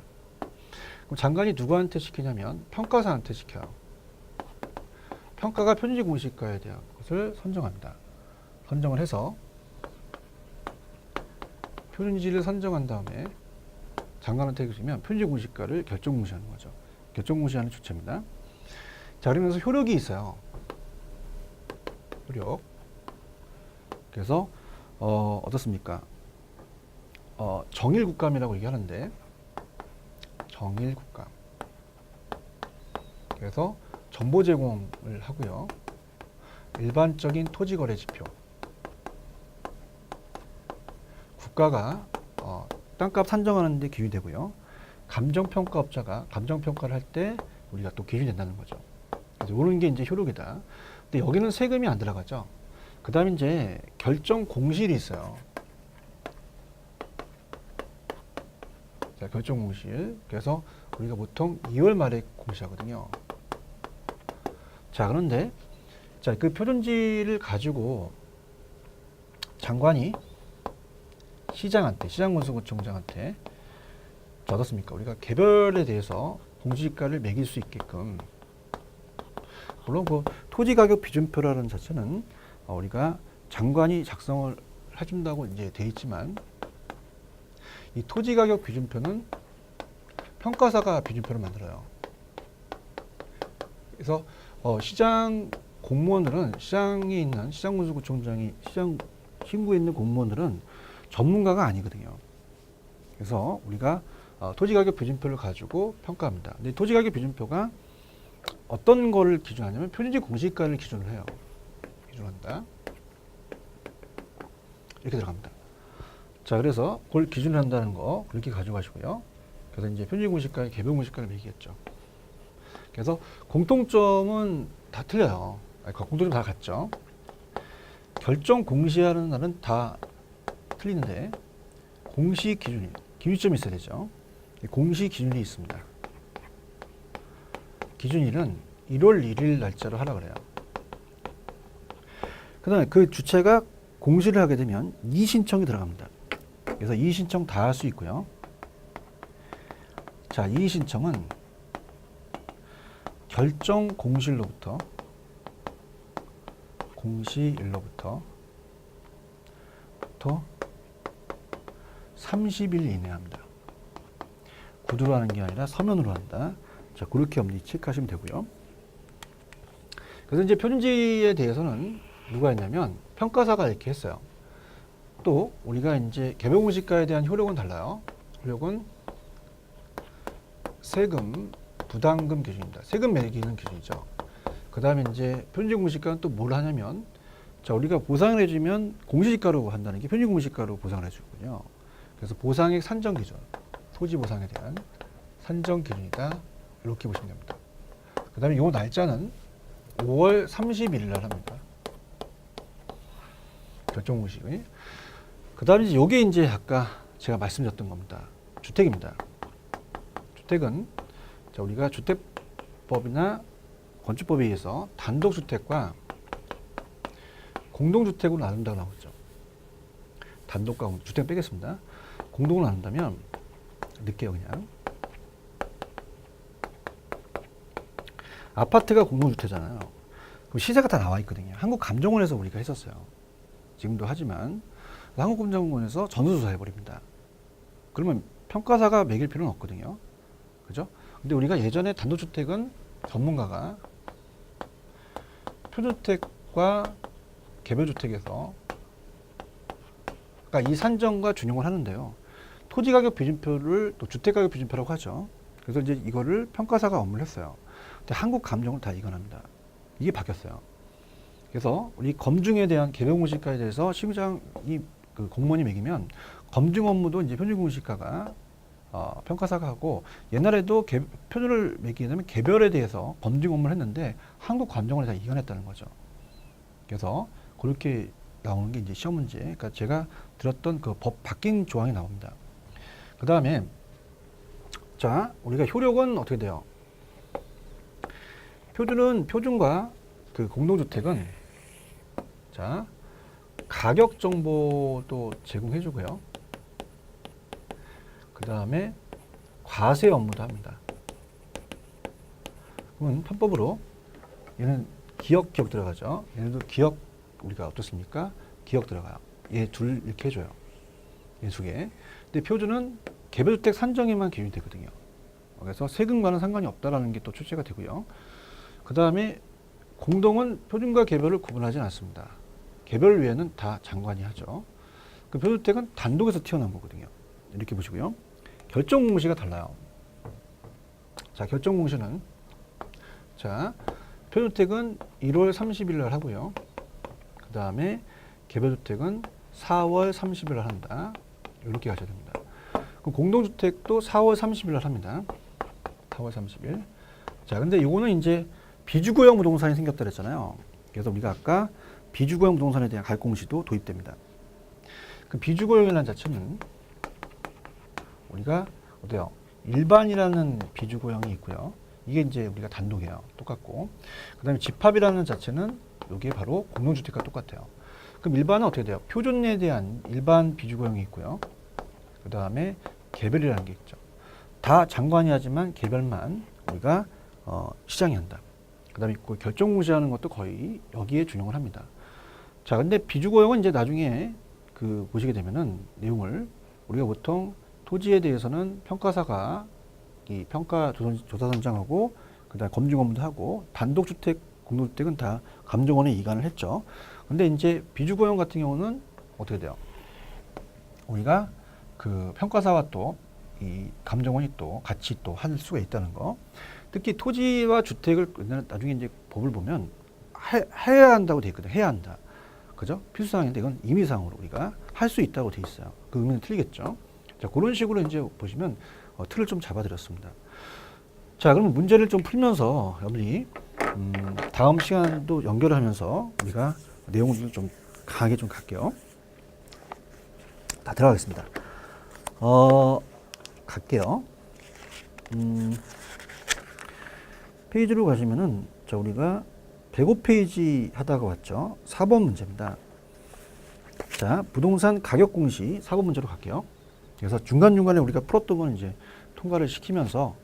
그럼 장관이 누구한테 시키냐면 평가사한테 시켜요. 평가가 표준지 공시지가에 대한 것을 선정합니다. 선정을 해서 표준지를 선정한 다음에 장관한테 해주시면 표준지 공시지가를 결정 공시하는 거죠. 결정 공시하는 주체입니다. 자, 그러면서 효력이 있어요. 효력. 그래서 어떻습니까? 정일국감이라고 얘기하는데 정일국감. 그래서 정보 제공을 하고요. 일반적인 토지거래 지표. 국가가 땅값 산정하는 데 기준이 되고요. 감정평가업자가 감정평가를 할 때 우리가 또 기준이 된다는 거죠. 그래서 이런 게 이제 효력이다. 근데 여기는 세금이 안 들어가죠. 그 다음에 이제 결정 공실이 있어요. 자, 결정 공실. 그래서 우리가 보통 2월 말에 공시하거든요. 자, 그런데 자, 그 표준지를 가지고 장관이 시장한테, 시장군수구청장한테 어떻습니까? 우리가 개별에 대해서 공시지가를 매길 수 있게끔, 물론 그 토지가격 비준표라는 자체는 우리가 장관이 작성을 해준다고 이제 돼 있지만 이 토지가격 비준표는 평가사가 비준표를 만들어요. 그래서 시장 공무원들은 시장에 있는 시장군수구청장이 시장 신구에 있는 공무원들은 전문가가 아니거든요. 그래서 우리가 토지가격 비준표를 가지고 평가합니다. 근데 토지가격 비준표가 어떤 거를 기준하냐면 표준지 공시지가를 기준을 해요. 기준한다. 이렇게 들어갑니다. 자, 그래서 그걸 기준을 한다는 거 그렇게 가져가시고요. 그래서 이제 표준지 공시지가에 개별 공시지가를 매기겠죠. 그래서 공통점은 다 틀려요. 공통점 다 같죠. 결정 공시하는 날은 다 틀리는데 공시 기준일, 기준점이 있어야 되죠. 공시 기준일이 있습니다. 기준일은 1월 1일 날짜로 하라 그래요. 그 다음에 그 주체가 공시를 하게 되면 이의신청이 들어갑니다. 그래서 이의신청 다 할 수 있고요. 자, 이의신청은 결정 공시일로부터 30일 이내에 합니다. 구두로 하는 게 아니라 서면으로 한다. 자, 그렇게 엄니 체크하시면 되고요. 그래서 이제 표준지에 대해서는 누가 했냐면 평가사가 이렇게 했어요. 또 우리가 이제 개별공시가에 대한 효력은 달라요. 효력은 세금, 부담금 기준입니다. 세금 매기는 기준이죠. 그 다음에 이제 표준공시가는 또 뭘 하냐면, 자, 우리가 보상을 해주면 공시지가로 한다는 게 표준공시가로 보상을 해주거든요. 그래서 보상액 산정 기준, 토지 보상에 대한 산정 기준이다. 이렇게 보시면 됩니다. 그 다음에 이 날짜는 5월 31일 날 합니다. 결정 공시가. 그 다음에 이제 요게 이제 아까 제가 말씀드렸던 겁니다. 주택입니다. 주택은, 자, 우리가 주택법이나 건축법에 의해서 단독주택과 공동주택으로 나눈다고 나오죠. 단독과 주택 빼겠습니다. 공동으로 나눈다면, 넣을게요, 그냥. 아파트가 공동주택잖아요. 그럼 시세가 다 나와 있거든요. 한국감정원에서 우리가 했었어요. 지금도 하지만 한국감정원에서 전수조사 해버립니다. 그러면 평가사가 매길 필요는 없거든요. 그죠? 근데 우리가 예전에 단독주택은 전문가가 표주택과 개별주택에서 그러니까 이 산정과 준용을 하는데요. 토지가격 비준표를 또 주택가격 비준표라고 하죠. 그래서 이제 이거를 평가사가 업무를 했어요. 근데 한국감정을 다 이관합니다. 이게 바뀌었어요. 그래서 우리 검증에 대한 개별공시가에 대해서 시장이 그 공무원이 매기면 검증 업무도 이제 표준공시가가 평가사가 하고, 옛날에도 표준을 매기게 되면 개별에 대해서 검증 업무를 했는데 한국감정을 다 이관했다는 거죠. 그래서 그렇게 나오는 게 이제 시험 문제. 그러니까 제가 들었던 그 법 바뀐 조항이 나옵니다. 그 다음에 자, 우리가 효력은 어떻게 돼요? 표준과 그 공동주택은 자, 가격 정보도 제공해 주고요. 그 다음에 과세 업무도 합니다. 그러면 편법으로 얘는 기억 들어가죠. 얘네도 기억 우리가 어떻습니까? 기억 들어가요. 얘 둘 이렇게 해줘요. 얘 두 개. 근데 표준은 개별주택 산정에만 기준이 되거든요. 그래서 세금과는 상관이 없다라는 게 또 출제가 되고요. 그 다음에 공동은 표준과 개별을 구분하지 않습니다. 개별 외에는 다 장관이 하죠. 그 표준주택은 단독에서 튀어나온 거거든요. 이렇게 보시고요. 결정 공시가 달라요. 자, 결정 공시는 자, 표준주택은 1월 30일 날 하고요. 그 다음에 개별주택은 4월 30일 날 한다. 이렇게 가셔야 됩니다. 그럼 공동주택도 4월 30일 날 합니다. 4월 30일. 자, 근데 요거는 이제 비주거형 부동산이 생겼다 그랬잖아요. 그래서 우리가 아까 비주거형 부동산에 대한 가액공시도 도입됩니다. 그 비주거형이라는 자체는 우리가 어때요? 일반이라는 비주거형이 있고요. 이게 이제 우리가 단독이에요. 똑같고. 그 다음에 집합이라는 자체는 이게 바로 공동주택과 똑같아요. 그럼 일반은 어떻게 돼요? 표준에 대한 일반 비주거형이 있고요. 그 다음에 개별이라는 게 있죠. 다 장관이 하지만 개별만 우리가 시장이 한다. 그 다음에 그 결정공시하는 것도 거의 여기에 준용을 합니다. 자, 근데 비주거형은 이제 나중에 그 보시게 되면은 내용을 우리가 보통 토지에 대해서는 평가사가 이 평가 조사 선정하고 그다음 검증 업무도 하고 단독주택, 공동주택은 다 감정원에 이관을 했죠. 근데 이제 비주거형 같은 경우는 어떻게 돼요? 우리가 그 평가사와 또 이 감정원이 또 같이 또 할 수가 있다는 거. 특히 토지와 주택을 나중에 이제 법을 보면 해야 한다고 돼 있거든요. 해야 한다. 그죠? 필수사항인데 이건 임의사항으로 우리가 할 수 있다고 돼 있어요. 그 의미는 틀리겠죠. 자, 그런 식으로 이제 보시면 틀을 좀 잡아드렸습니다. 자, 그러면 문제를 좀 풀면서 여러분이 다음 시간도 연결을 하면서 우리가 내용을 좀 강하게 좀 갈게요. 다 들어가겠습니다. 갈게요. 페이지로 가시면은 자 우리가 105페이지 하다가 왔죠. 4번 문제입니다. 자 부동산 가격 공시 4번 문제로 갈게요. 그래서 중간중간에 우리가 풀었던 건 이제 통과를 시키면서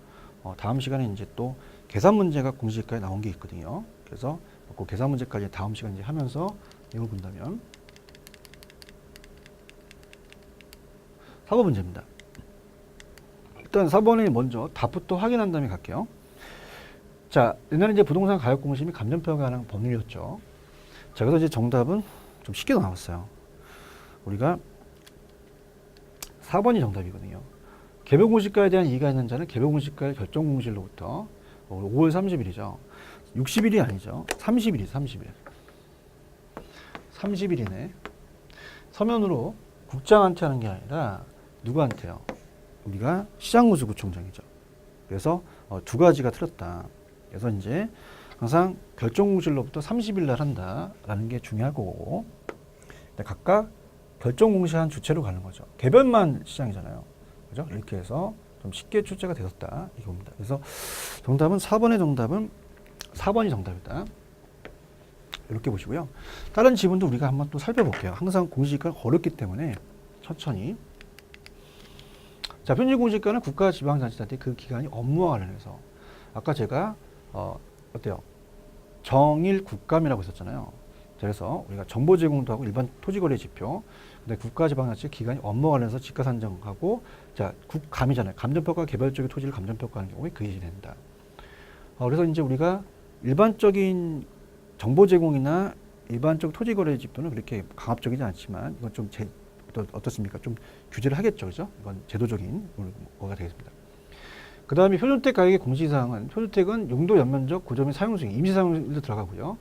다음 시간에 이제 또 계산 문제가 공시까지 나온 게 있거든요. 그래서 그 계산 문제까지 다음 시간 이제 하면서 이걸 본다면 4번 문제입니다. 일단 4번에 먼저 답부터 확인한 다음에 갈게요. 자, 옛날에 이제 부동산 가격 공시 및 감정평가에 관한 법률이었죠. 자, 그래서 이제 정답은 좀 쉽게 나왔어요. 우리가 4번이 정답이거든요. 개별 공시가에 대한 이의가 있는 자는 개별 공시가의 결정 공시일로부터 5월 30일이죠. 60일이 아니죠. 30일이 30일. 30일이네. 서면으로 국장한테 하는 게 아니라 누구한테요? 우리가 시장군수구청장이죠. 그래서 두 가지가 틀렸다. 그래서 이제 항상 결정공시일로부터 30일 날 한다라는 게 중요할 거고 각각 결정공시한 주체로 가는 거죠. 개별만 시장이잖아요. 그죠? 이렇게 해서 좀 쉽게 출제가 되었다 이겁니다. 그래서 정답은 4번의 정답은 4번이 정답이다. 이렇게 보시고요. 다른 지문도 우리가 한번 또 살펴볼게요. 항상 공시가 어렵기 때문에 천천히. 자, 편집공시가는 국가지방자치단체 그 기관이 업무와 관련해서 아까 제가 어때요? 정일 국감이라고 했었잖아요. 그래서 우리가 정보 제공도 하고 일반 토지거래 지표, 근데 국가지방자치 기관이 업무와 관련해서 지가 산정하고 자 국감이잖아요. 감정평가 개별 쪽의 토지를 감정평가하는 경우에 그게 된다. 그래서 이제 우리가 일반적인 정보 제공이나 일반적 토지거래 지표는 그렇게 강압적이지 않지만 이건 좀 어떻습니까? 좀 규제를 하겠죠, 그죠? 이건 제도적인 거가 되겠습니다. 그 다음에 표준택 가격의 공시사항은 표준택은 용도, 연면적, 구조 및 사용 수익, 임시 사용일도 들어가고요.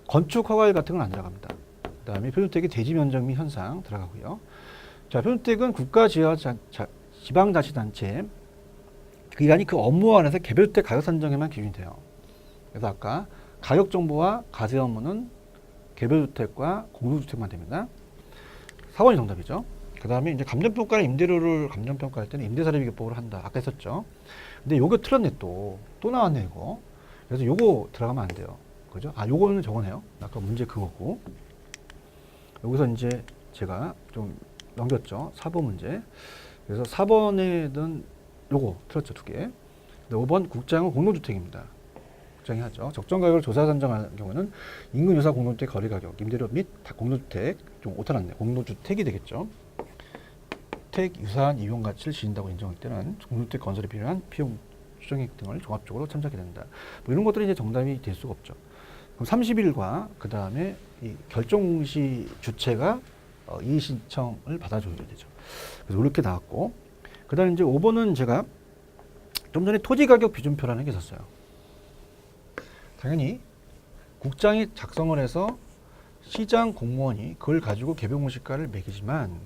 건축 허가일 같은 건 안 들어갑니다. 그 다음에 표준택의 대지 면적 및 현상 들어가고요. 자, 표준택은 지방자치단체 기관이 그 업무와 관해서 개별주택 가격 산정에만 기준이 돼요. 그래서 아까 가격 정보와 과세 업무는 개별주택과 공동주택만 됩니다. 4번이 정답이죠. 그 다음에 이제 감정평가는 임대료를 감정평가할 때는 임대사례비교법으로 한다. 아까 했었죠. 근데 요거 틀렸네 또 나왔네 이거. 그래서 요거 들어가면 안 돼요. 그죠? 아 요거는 저거네요. 아까 문제 그거고. 여기서 이제 제가 좀 넘겼죠. 4번 문제. 그래서 4번에는 요거 틀었죠. 2개. 근데 5번 국장은 공동주택입니다. 국장이 하죠. 적정가격을 조사 산정하는 경우는 인근 유사 공동주택 거래가격, 임대료 및 공동주택 좀 오타났네. 공동주택이 되겠죠. 주택 유사한 이용 가치를 지닌다고 인정할 때는 공동주택 건설에 필요한 비용 추정액 등을 종합적으로 참작해야 된다. 뭐 이런 것들이 이제 정답이 될 수가 없죠. 그럼 30일과 그 다음에 이 결정공시 주체가 이의 신청을 받아줘야 되죠. 그래서 이렇게 나왔고, 그 다음에 이제 5번은 제가 좀 전에 토지가격 비준표라는 게 있었어요. 당연히 국장이 작성을 해서 시장 공무원이 그걸 가지고 개별공시가를 매기지만,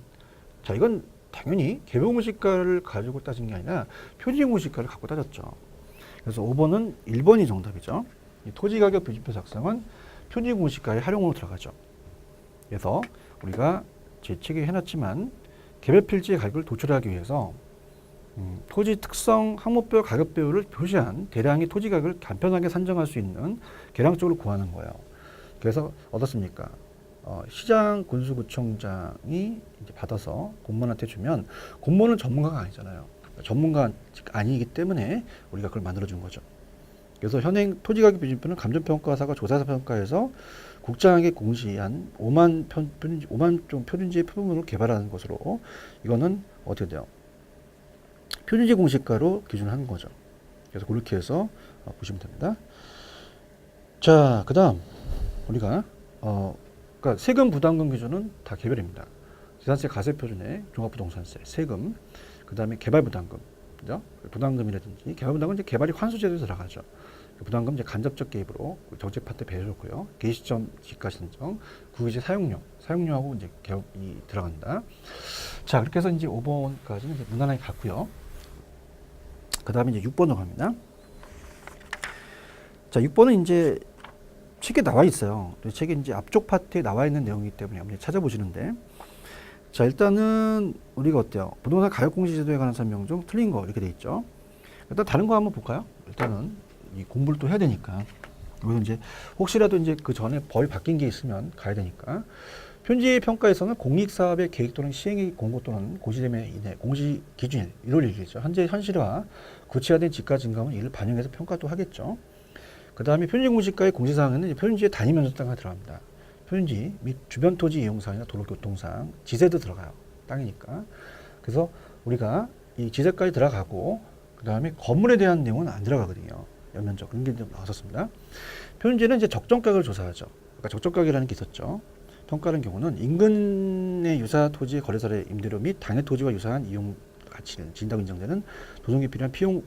자 이건 당연히 개별공시가를 가지고 따진 게 아니라 표준공시가를 갖고 따졌죠. 그래서 5번은 1번이 정답이죠. 이 토지가격 비준표 작성은 표준공시가의 활용으로 들어가죠. 그래서 우리가 제 책에 해놨지만 개별 필지의 가격을 도출하기 위해서 토지 특성 항목별 가격배율을 표시한 대량의 토지 가격을 간편하게 산정할 수 있는 계량적으로 구하는 거예요. 그래서 어떻습니까? 시장 군수구청장이 이제 받아서 공무원한테 주면 공무원은 전문가가 아니잖아요. 전문가 아니기 때문에 우리가 그걸 만들어 준 거죠. 그래서 현행 토지가격 비준표는 감정평가사가 조사평가에서 국장에게 공시한 5만 좀 표준지의 표본으로 개발하는 것으로 이거는 어떻게 돼요? 표준지 공시가로 기준하는 거죠. 그래서 그렇게 해서 보시면 됩니다. 자, 그 다음 우리가 그러니까 세금 부담금 기준은 다 개별입니다. 재산세 가세표준에 종합부동산세, 세금, 그 다음에 개발부담금, 그죠? 부담금이라든지 개발부담금은 이제 개발이 환수제도에 들어가죠. 부담금 이제 간접적 개입으로 정책 파트 배제했고요. 개시점 지가 신청, 구기지 사용료하고 이제 개업이 들어간다. 자, 그렇게 해서 이제 5번까지는 이제 무난하게 갔고요. 그 다음에 이제 6번으로 갑니다. 자, 6번은 이제 책에 나와 있어요. 책에 이제 앞쪽 파트에 나와 있는 내용이기 때문에 한번 찾아보시는데, 자, 일단은 우리가 어때요? 부동산 가격 공시 제도에 관한 설명 중 틀린 거 이렇게 돼 있죠. 일단 다른 거 한번 볼까요? 일단은 이 공부를 또 해야 되니까. 그래서 이제 혹시라도 이제 그 전에 법이 바뀐 게 있으면 가야 되니까. 편지 평가에서는 공익사업의 계획 또는 시행의 공고 또는 고시됨에 인해 공시 기준일 1월 1일이죠. 현재 현실화 구체화된 지가 증감은 이를 반영해서 평가도 하겠죠. 그 다음에 편지 공시가의 공시사항에는 표준지의 단위 면적당이 들어갑니다. 표준지 및 주변 토지 이용사항이나 도로교통사항, 지세도 들어가요. 땅이니까. 그래서 우리가 이 지세까지 들어가고 그 다음에 건물에 대한 내용은 안 들어가거든요. 연면적 그런 게 좀 나왔었습니다. 표준지는 이제 적정가격을 조사하죠. 그러니까 적정가격이라는 게 있었죠. 평가하는 경우는 인근의 유사 토지의 거래설의 임대료 및 당해 토지와 유사한 이용 가치를 진다고 인정되는 조성에 필요한 비용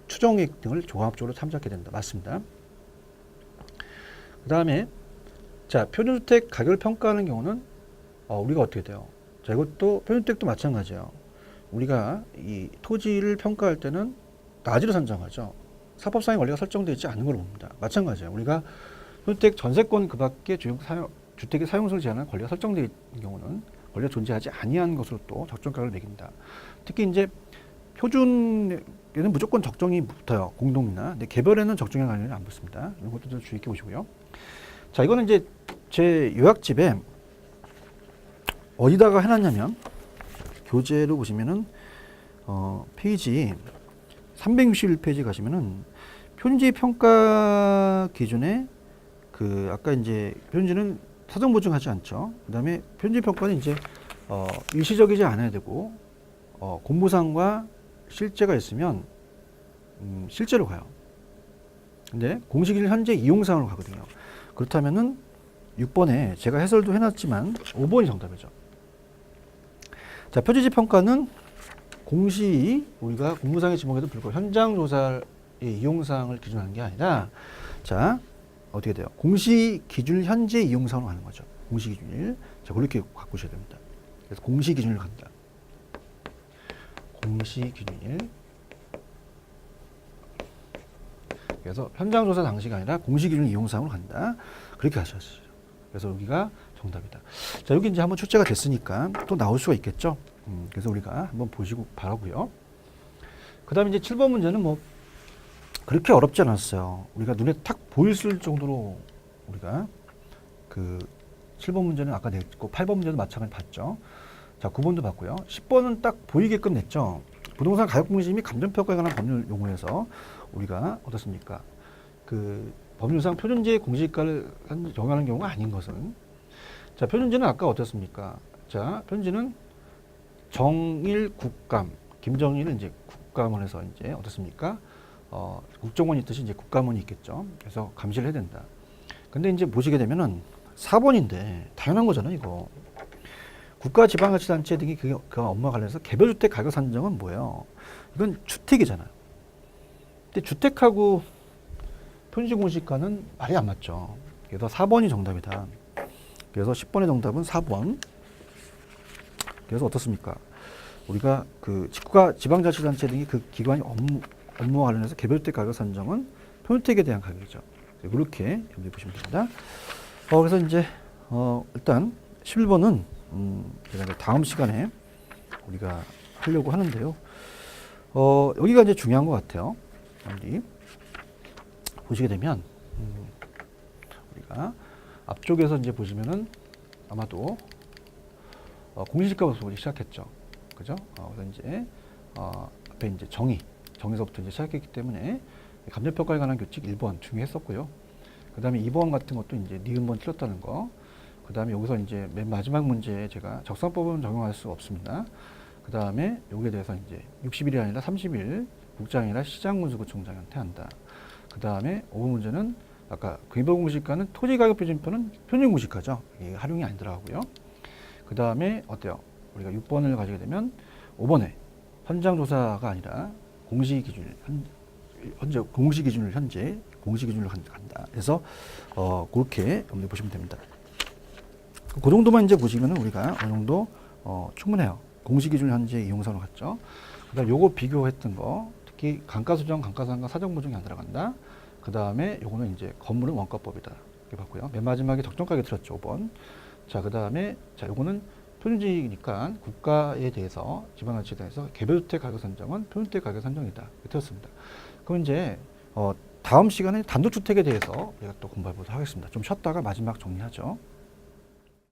추정액 등을 종합적으로 참작하게 된다. 맞습니다. 그 다음에 자, 표준주택 가격을 평가하는 경우는 우리가 어떻게 돼요? 자, 이것도 표준주택도 마찬가지예요. 우리가 이 토지를 평가할 때는 낮이로 산정하죠. 사법상의 원리가 설정되어 있지 않은 걸로 봅니다. 마찬가지예요. 우리가 표준주택 전세권 그 밖에 주택의 사용성을 제한하는 권리가 설정되어 있는 경우는 권리가 존재하지 아니한 것으로 또 적정가격을 매긴다. 특히 이제 표준에는 무조건 적정이 붙어요. 공동이나. 근데 개별에는 적정의 관련이 안 붙습니다. 이런 것도 좀 주의 깊게 보시고요. 자, 이거는 이제 제 요약집에 어디다가 해놨냐면 교재로 보시면은 페이지 361페이지 가시면은 표준지 평가 기준에 그 아까 이제 표준지는 사전 보증하지 않죠. 그다음에 표준지 평가는 이제 일시적이지 않아야 되고 공부상과 실제가 있으면 실제로 가요. 근데 공식일 현재 이용상으로 가거든요. 그렇다면은 6번에 제가 해설도 해놨지만 5번이 정답이죠. 자, 표준지 평가는 공시 우리가 공부상의 지목에도 불구하고 현장 조사의 이용사항을 기준하는 게 아니라 자 어떻게 돼요? 공시 기준일 현재 이용사항으로 가는 거죠. 공시 기준일. 자, 그렇게 바꾸셔야 됩니다. 그래서 공시 기준일 간다. 공시 기준일. 그래서 현장 조사 당시가 아니라 공시 기준 이용사항으로 간다. 그렇게 하셨어요. 그래서 여기가 정답이다. 자, 여기 이제 한번 출제가 됐으니까 또 나올 수가 있겠죠. 그래서 우리가 한번 보시고 바라고요. 그 다음에 이제 7번 문제는 뭐 그렇게 어렵지 않았어요. 우리가 눈에 탁 보일 정도로 우리가 그 7번 문제는 아까 냈고 8번 문제도 마찬가지 봤죠. 자, 9번도 봤고요. 10번은 딱 보이게끔 냈죠. 부동산 가격 공시 및 감정평가에 관한 법률 용어에서 우리가 어떻습니까? 그 법률상 표준지의 공시가를 정하는 경우가 아닌 것은 자, 표준지는 아까 어떻습니까? 자, 표준지는 정일 국감, 김정일은 이제 국감원에서 이제 어떻습니까? 국정원이 있듯이 이제 국감원이 있겠죠. 그래서 감시를 해야 된다. 근데 이제 보시게 되면은 4번인데 당연한 거잖아요, 이거. 국가지방자치단체 등이 그 업무와 관련해서 개별주택 가격 산정은 뭐예요? 이건 주택이잖아요. 근데 주택하고 표준지 공시가는 말이 안 맞죠. 그래서 4번이 정답이다. 그래서 10번의 정답은 4번. 그래서 어떻습니까? 우리가 그 국가지방자치단체 등이 그 기관이 업무와 관련해서 개별주택 가격 산정은 표준주택에 대한 가격이죠. 그렇게 염두에 보시면 됩니다. 그래서 이제 일단 11번은 제가 이제 다음 시간에 우리가 하려고 하는데요. 여기가 이제 중요한 것 같아요. 여기 보시게 되면 우리가 앞쪽에서 이제 보시면은 아마도 공시지가부터 시작했죠. 그죠? 그래서 이제 앞에 이제 정의서부터 이제 시작했기 때문에 감정평가에 관한 규칙 1번 중요했었고요. 그 다음에 2번 같은 것도 이제 니은번 틀렸다는 거. 그 다음에 여기서 이제 맨 마지막 문제에 제가 적성법은 적용할 수 없습니다. 그 다음에 여기에 대해서 이제 60일이 아니라 30일 국장이나 시장군수구청장한테 한다. 그 다음에 5번 문제는 아까 근본공시가는 토지가격표준표는 표준공시가죠. 이게 활용이 안 들어가고요. 그 다음에 어때요? 우리가 6번을 가지게 되면 5번에 현장조사가 아니라 공시기준을 현재 공시기준으로 간다. 그래서 그렇게 염두에 보시면 됩니다. 그 정도만 이제 보시면은 우리가 어느 정도 충분해요. 공시기준 현재 이용사로 갔죠. 그다음 요거 비교했던 거 특히 감가수정, 감가상각, 사정보증이 안 들어간다. 그 다음에 요거는 이제 건물은 원가법이다. 이렇게 봤고요. 맨 마지막에 적정가격 들었죠. 5번. 자, 그 다음에 자, 요거는 표준주의니까 국가에 대해서 지방자치에 대해서 개별주택 가격 산정은 표준주택 가격 산정이다. 들었습니다. 그럼 이제 다음 시간에 단독주택에 대해서 우리가 또 공부해 보도록 하겠습니다. 좀 쉬었다가 마지막 정리하죠.